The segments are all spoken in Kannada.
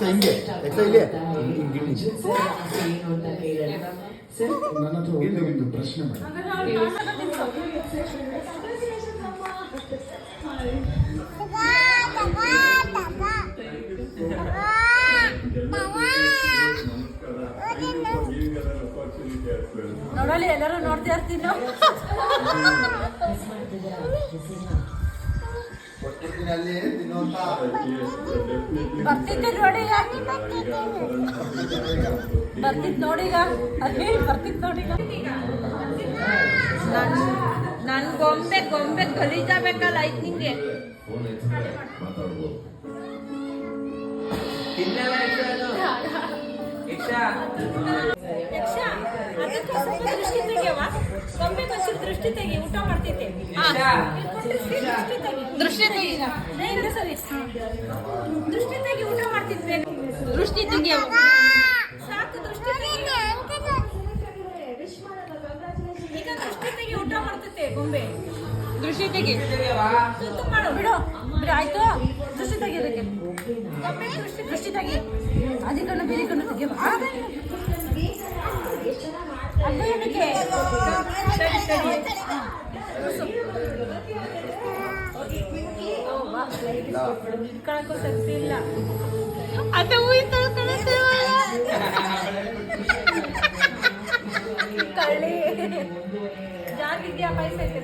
ಹಿಂಗೆ ಇಲ್ಲಿ ನನ್ನ ಹತ್ರ ಒಳ್ಳೆ ಒಂದು ಪ್ರಶ್ನೆ ಮಾಡಿ. ನೋಡಲಿ ಎಲ್ಲರೂ ನೋಡ್ತಾ ಇರ್ತೀನಿ. ಬರ್ತಿದ್ದೆ ನೋಡಿ ಬರ್ತಿದ್ ನೋಡೀಗ ಅದೇ ಬರ್ತಿದ್ ನೋಡೀಗ. ನನ್ ಗೊಂಬೆ ಗಲೀಜಾಗಬೇಕಲ್ಲ ಆಯ್ತು ನಿಂಗೆ. ದೃಷ್ಟಿ ತೆಗೆಯವ ಗೊಂಬೆ కొంచెం ದೃಷ್ಟಿ ತೆಗಿ, ಊಟ ಮಾಡ್ತೈತೆ. ದೃಷ್ಟಿ ತೆಗಿ ಸರಿ, ದೃಷ್ಟಿ ತೆಗಿ, ಊಟ ಮಾಡ್ತಿದ್ದೆ. ದೃಷ್ಟಿ ತೆಗಿಯವ ಸಾಕು, ದೃಷ್ಟಿ ತೆಗಿ. ಈಗ ದೃಷ್ಟಿ ತೆಗಿ, ಊಟ ಮಾಡ್ತೈತೆ ಗೊಂಬೆ. ದೃಷ್ಟಿ ತೆಗಿ, ಸುತ್ತು ಮಾಡು, ಬಿಡು ಬಿಡು ಆಯ್ತು. ದೃಷ್ಟಿ ತೆಗಿಯೋದಕ್ಕೆ ಗೊಂಬೆ ದೃಷ್ಟಿ ತೆಗಿ. ಅದಿ ಕಣ್ಣು ಬೇರೆ ಕಣ್ಣು ತೆಗಿಯವ. ಅದೇನಕ್ಕೆ ಕಳಕೋ ಶಕ್ತಿ ಇಲ್ಲ. ಅದೇ ಹೂವಿ ತಳ್ಕೊಳ್ಳುತ್ತೇವಲ್ಲ ಕಳ್ಳಿ ಜಾಗಿದ್ಯಾ ಪೈಸೆ ಐತೆ.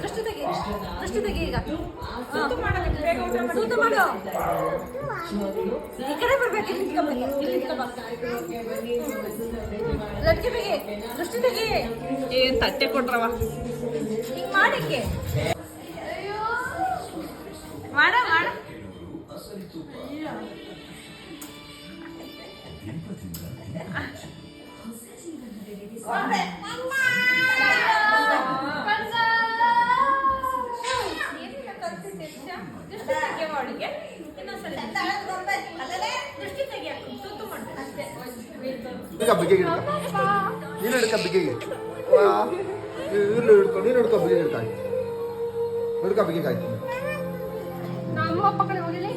ದೃಷ್ಟಿ ತೆಗಿ, ದೃಷ್ಟಿ ತೆಗಿ. ಈಗ ಸೂತು ಮಾಡು. ಈ ಕಡೆ ಬರ್ಬೇಕು, ಇಲ್ಲಿ ಲಟ್ಕೆ ತೆಗಿ, ದೃಷ್ಟಿ ತೆಗಿ. ಏನ್ ತಟ್ಟೆ ಕೊಟ್ರವ ಹಿಂಗ್ ಮಾಡಿಕ್ಕೆ ಮಾಡ ಮಾಡ. ಬಿಗೆ ನೀನು ಹಿಡ್ಕ ಬಿಗೆಗೆ ನೀನು ಹಿಡ್ಕೊ ಬಿಗೆ ಹಿಡ್ಕ ಬಿಗೆ ಆಯ್ತು. ನಾನು ಅಪ್ಪ ಕಡೆ ಹೋಗಿಲ್ಲ.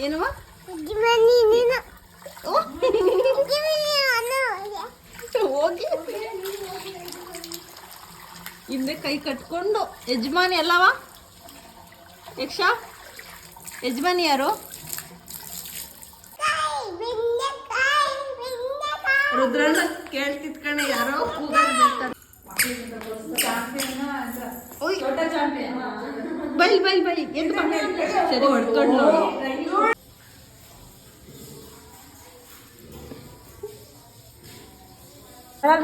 ಏನವ ಹೋಗಿ ಹಿಂದೆ ಕೈ ಕಟ್ಕೊಂಡು. ಯಜಮಾನಿ ಅಲ್ಲವ ಯಕ್ಷ? ಯಜಮಾನಿ ಯಾರು? ರುದ್ರಣ್ಣ ಕೇಳ್ತಿದ್ ಕಣೆ, ಯಾರೋ ಬೈ ಬೈ ಬೈ ಎಂದು ಸರಿ ಹೊಡ್ಕೊಂಡು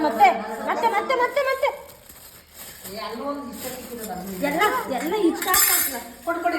ಮತ್ತೆ ಮತ್ತೆ ಮತ್ತೆ ಮತ್ತೆ ಮತ್ತೆ ಎಲ್ಲ ಇಷ್ಟ ಕೊಡ್ಕೊಡಿ.